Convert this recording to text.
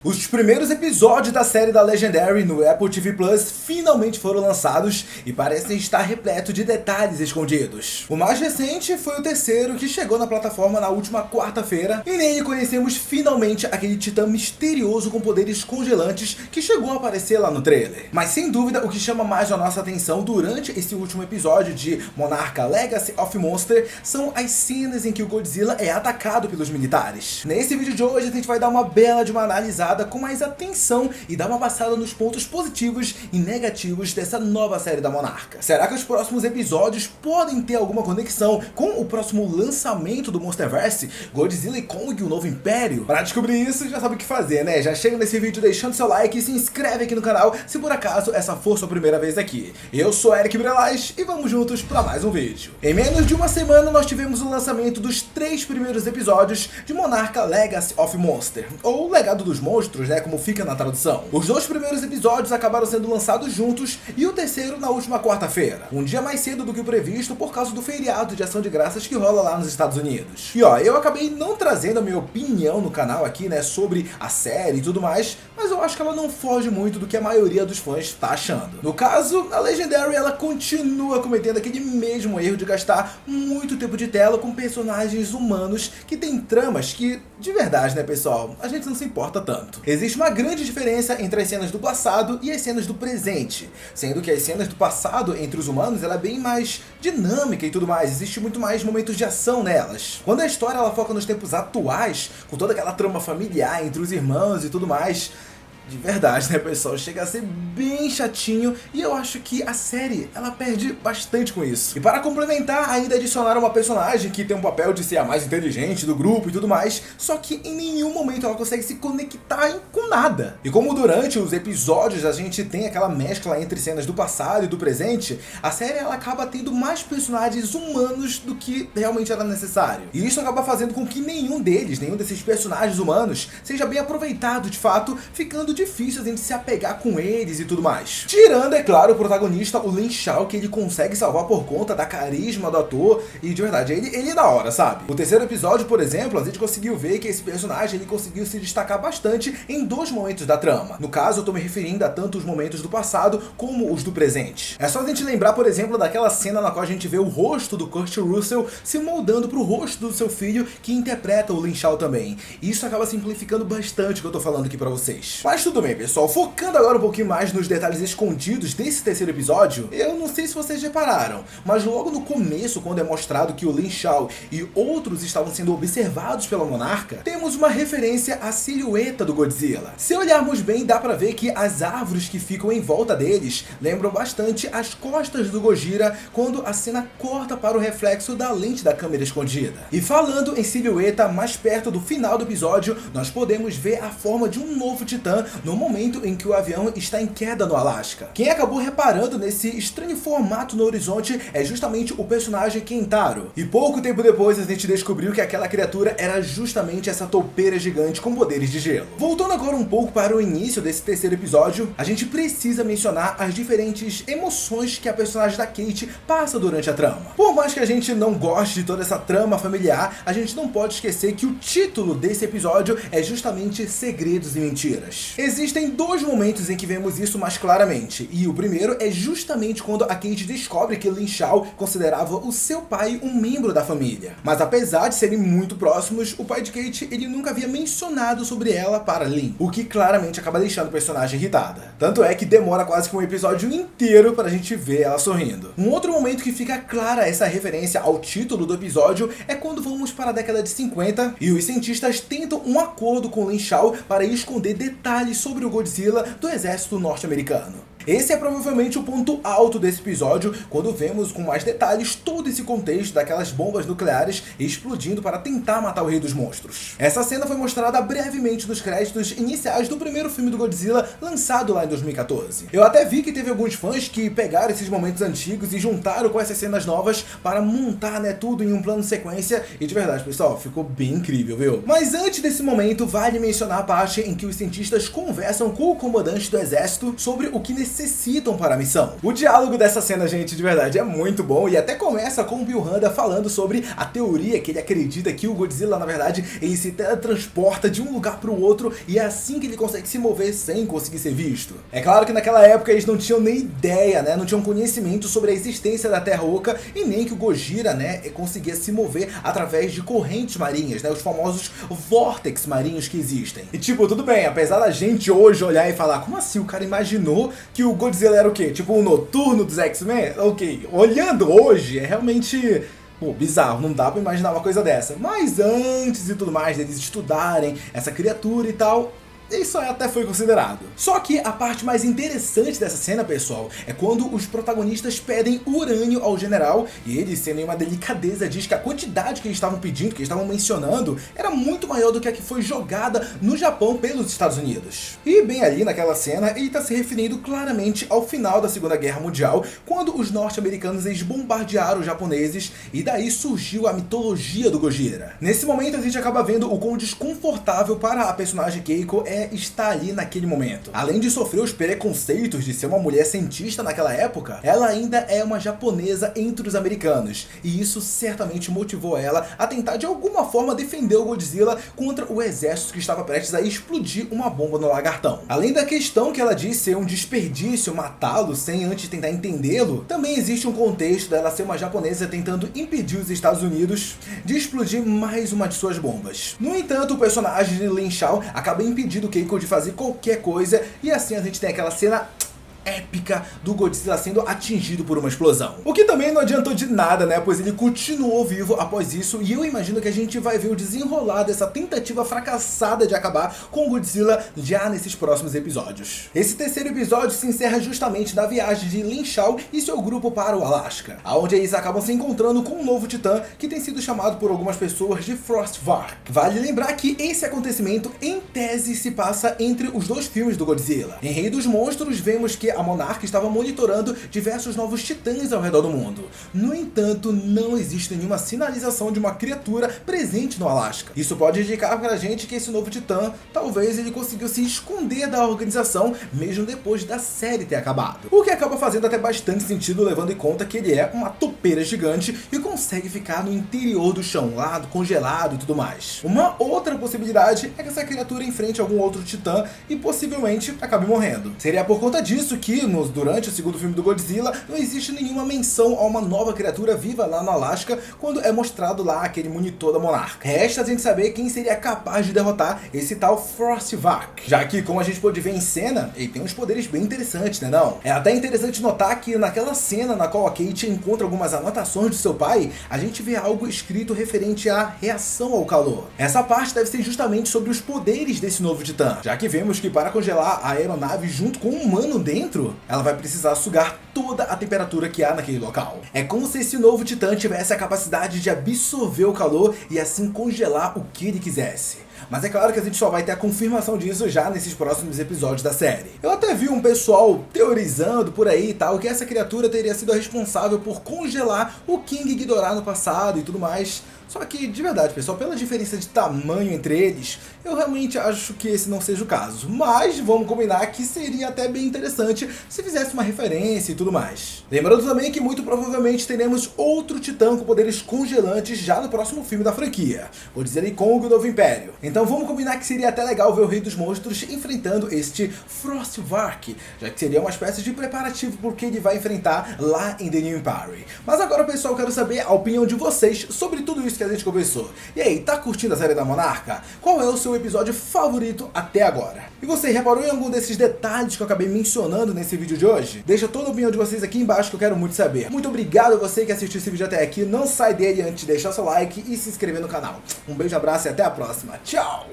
Os primeiros episódios da série da Legendary no Apple TV Plus finalmente foram lançados e parecem estar repleto de detalhes escondidos. O mais recente foi o terceiro, que chegou na plataforma na última quarta-feira, e nele conhecemos finalmente aquele titã misterioso com poderes congelantes que chegou a aparecer lá no trailer. Mas sem dúvida o que chama mais a nossa atenção durante esse último episódio de Monarca Legacy of Monsters são as cenas em que o Godzilla é atacado pelos militares. Nesse vídeo de hoje a gente vai dar uma bela de uma analisada com mais atenção e dar uma passada nos pontos positivos e negativos dessa nova série da Monarca. Será que os próximos episódios podem ter alguma conexão com o próximo lançamento do Monsterverse, Godzilla e Kong, o Novo Império? Para descobrir isso, já sabe o que fazer, né? Já chega nesse vídeo deixando seu like e se inscreve aqui no canal se por acaso essa for sua primeira vez aqui. Eu sou Eric Brelaz e vamos juntos para mais um vídeo. Em menos de uma semana nós tivemos o lançamento dos 3 primeiros episódios de Monarca Legacy of Monsters, ou Legado dos Monstros, né, como fica na tradução. Os 2 primeiros episódios acabaram sendo lançados juntos e o terceiro na última quarta-feira, um dia mais cedo do que o previsto por causa do feriado de ação de graças que rola lá nos Estados Unidos. E eu acabei não trazendo a minha opinião no canal aqui, né, sobre a série e tudo mais, mas eu acho que ela não foge muito do que a maioria dos fãs está achando. No caso, a Legendary ela continua cometendo aquele mesmo erro de gastar muito tempo de tela com personagens humanos que tem tramas que, de verdade, né, pessoal, a gente não se importa tanto. Existe uma grande diferença entre as cenas do passado e as cenas do presente, sendo que as cenas do passado entre os humanos ela é bem mais dinâmica e tudo mais, existe muito mais momentos de ação nelas. Quando a história ela foca nos tempos atuais, com toda aquela trama familiar entre os irmãos e tudo mais, de verdade, né, pessoal, chega a ser bem chatinho e eu acho que a série, ela perde bastante com isso. E para complementar, ainda adicionaram uma personagem que tem um papel de ser a mais inteligente do grupo e tudo mais, só que em nenhum momento ela consegue se conectar com nada. E como durante os episódios a gente tem aquela mescla entre cenas do passado e do presente, a série ela acaba tendo mais personagens humanos do que realmente era necessário. E isso acaba fazendo com que nenhum desses personagens humanos seja bem aproveitado de fato, ficando difícil a gente se apegar com eles e tudo mais. Tirando, é claro, o protagonista, o Lin Shao, que ele consegue salvar por conta da carisma do ator e de verdade, ele é da hora, sabe? O terceiro episódio, por exemplo, a gente conseguiu ver que esse personagem ele conseguiu se destacar bastante em 2 momentos da trama. No caso, eu tô me referindo a tanto os momentos do passado como os do presente. É só a gente lembrar, por exemplo, daquela cena na qual a gente vê o rosto do Kurt Russell se moldando pro rosto do seu filho, que interpreta o Lin Shao também. E isso acaba simplificando bastante o que eu tô falando aqui pra vocês. Mas tudo bem, pessoal, focando agora um pouquinho mais nos detalhes escondidos desse terceiro episódio, eu não sei se vocês repararam, mas logo no começo, quando é mostrado que o Lin Shao e outros estavam sendo observados pela Monarca, temos uma referência à silhueta do Godzilla. Se olharmos bem, dá pra ver que as árvores que ficam em volta deles lembram bastante as costas do Gojira quando a cena corta para o reflexo da lente da câmera escondida. E falando em silhueta, mais perto do final do episódio, nós podemos ver a forma de um novo titã no momento em que o avião está em queda no Alasca. Quem acabou reparando nesse estranho formato no horizonte é justamente o personagem Kentaro. E pouco tempo depois a gente descobriu que aquela criatura era justamente essa toupeira gigante com poderes de gelo. Voltando agora um pouco para o início desse terceiro episódio, a gente precisa mencionar as diferentes emoções que a personagem da Kate passa durante a trama. Por mais que a gente não goste de toda essa trama familiar, a gente não pode esquecer que o título desse episódio é justamente Segredos e Mentiras. Existem 2 momentos em que vemos isso mais claramente, e o primeiro é justamente quando a Kate descobre que Lin Shao considerava o seu pai um membro da família. Mas apesar de serem muito próximos, o pai de Kate ele nunca havia mencionado sobre ela para Lin, o que claramente acaba deixando o personagem irritada. Tanto é que demora quase que um episódio inteiro para a gente ver ela sorrindo. Um outro momento que fica clara essa referência ao título do episódio é quando vamos para a década de 50 e os cientistas tentam um acordo com Lin Shao para esconder detalhes sobre o Godzilla do exército norte-americano. Esse é provavelmente o ponto alto desse episódio, quando vemos com mais detalhes todo esse contexto daquelas bombas nucleares explodindo para tentar matar o Rei dos Monstros. Essa cena foi mostrada brevemente nos créditos iniciais do primeiro filme do Godzilla, lançado lá em 2014. Eu até vi que teve alguns fãs que pegaram esses momentos antigos e juntaram com essas cenas novas para montar, né, tudo em um plano sequência, e de verdade, pessoal, ficou bem incrível, viu? Mas antes desse momento, vale mencionar a parte em que os cientistas conversam com o comandante do exército sobre o que necessita necessitam para a missão. O diálogo dessa cena, gente, de verdade é muito bom e até começa com o Bill Randa falando sobre a teoria que ele acredita que o Godzilla, na verdade, ele se teletransporta de um lugar para o outro e é assim que ele consegue se mover sem conseguir ser visto. É claro que naquela época eles não tinham nem ideia, né, não tinham conhecimento sobre a existência da Terra Oca e nem que o Gojira, né, conseguia se mover através de correntes marinhas, né, os famosos vórtex marinhos que existem. E tipo, tudo bem, apesar da gente hoje olhar e falar, como assim, o cara imaginou que o Godzilla era o quê? Tipo o Noturno dos X-Men? Ok, olhando hoje, é realmente... pô, bizarro, não dá pra imaginar uma coisa dessa. Mas antes e tudo mais, deles estudarem essa criatura e tal... isso até foi considerado. Só que a parte mais interessante dessa cena, pessoal, é quando os protagonistas pedem urânio ao general e ele, sem nenhuma delicadeza, diz que a quantidade que eles estavam pedindo, que eles estavam mencionando, era muito maior do que a que foi jogada no Japão pelos Estados Unidos. E bem ali naquela cena, ele está se referindo claramente ao final da Segunda Guerra Mundial, quando os norte-americanos eles bombardearam os japoneses e daí surgiu a mitologia do Gojira. Nesse momento a gente acaba vendo o quão desconfortável para a personagem Keiko está ali naquele momento. Além de sofrer os preconceitos de ser uma mulher cientista naquela época, ela ainda é uma japonesa entre os americanos, e isso certamente motivou ela a tentar de alguma forma defender o Godzilla contra o exército que estava prestes a explodir uma bomba no lagartão. Além da questão que ela diz ser um desperdício matá-lo sem antes tentar entendê-lo, também existe um contexto dela ser uma japonesa tentando impedir os Estados Unidos de explodir mais uma de suas bombas. No entanto, o personagem de Lin Shao acaba impedindo Keiko de fazer qualquer coisa e assim a gente tem aquela cena épica do Godzilla sendo atingido por uma explosão. O que também não adiantou de nada, né, pois ele continuou vivo após isso e eu imagino que a gente vai ver o desenrolar dessa tentativa fracassada de acabar com o Godzilla já nesses próximos episódios. Esse terceiro episódio se encerra justamente na viagem de Lin Shao e seu grupo para o Alasca, onde eles acabam se encontrando com um novo titã que tem sido chamado por algumas pessoas de Frostvark. Vale lembrar que esse acontecimento em tese se passa entre os dois filmes do Godzilla. Em Rei dos Monstros vemos que a Monarca estava monitorando diversos novos titãs ao redor do mundo. No entanto, não existe nenhuma sinalização de uma criatura presente no Alasca. Isso pode indicar pra gente que esse novo titã, talvez ele conseguiu se esconder da organização mesmo depois da série ter acabado. O que acaba fazendo até bastante sentido, levando em conta que ele é uma topeira gigante e consegue ficar no interior do chão, lá congelado e tudo mais. Uma outra possibilidade é que essa criatura enfrente algum outro titã e possivelmente acabe morrendo. Seria por conta disso que durante o segundo filme do Godzilla não existe nenhuma menção a uma nova criatura viva lá no Alasca quando é mostrado lá aquele monitor da Monarca. Resta a gente saber quem seria capaz de derrotar esse tal Frostvark, já que, como a gente pôde ver em cena, ele tem uns poderes bem interessantes, né não? É até interessante notar que naquela cena na qual a Kate encontra algumas anotações de seu pai, a gente vê algo escrito referente à reação ao calor. Essa parte deve ser justamente sobre os poderes desse novo titã, já que vemos que para congelar a aeronave junto com um humano dentro, ela vai precisar sugar toda a temperatura que há naquele local. É como se esse novo titã tivesse a capacidade de absorver o calor e assim congelar o que ele quisesse. Mas é claro que a gente só vai ter a confirmação disso já nesses próximos episódios da série. Eu até vi um pessoal teorizando por aí e tal que essa criatura teria sido a responsável por congelar o King Ghidorah no passado e tudo mais. Só que, de verdade, pessoal, pela diferença de tamanho entre eles, eu realmente acho que esse não seja o caso. Mas vamos combinar que seria até bem interessante se fizesse uma referência e tudo mais. Lembrando também que muito provavelmente teremos outro titã com poderes congelantes já no próximo filme da franquia, Godzilla Kong, o Novo Império. Então vamos combinar que seria até legal ver o Rei dos Monstros enfrentando este Frostvark, já que seria uma espécie de preparativo por que ele vai enfrentar lá em The New Empire. Mas agora, pessoal, eu quero saber a opinião de vocês sobre tudo isso que a gente conversou. E aí, tá curtindo a série da Monarca? Qual é o seu episódio favorito até agora? E você reparou em algum desses detalhes que eu acabei mencionando nesse vídeo de hoje? Deixa toda a opinião de vocês aqui embaixo que eu quero muito saber. Muito obrigado a você que assistiu esse vídeo até aqui. Não sai dele antes de deixar seu like e se inscrever no canal. Um beijo, abraço e até a próxima. Tchau!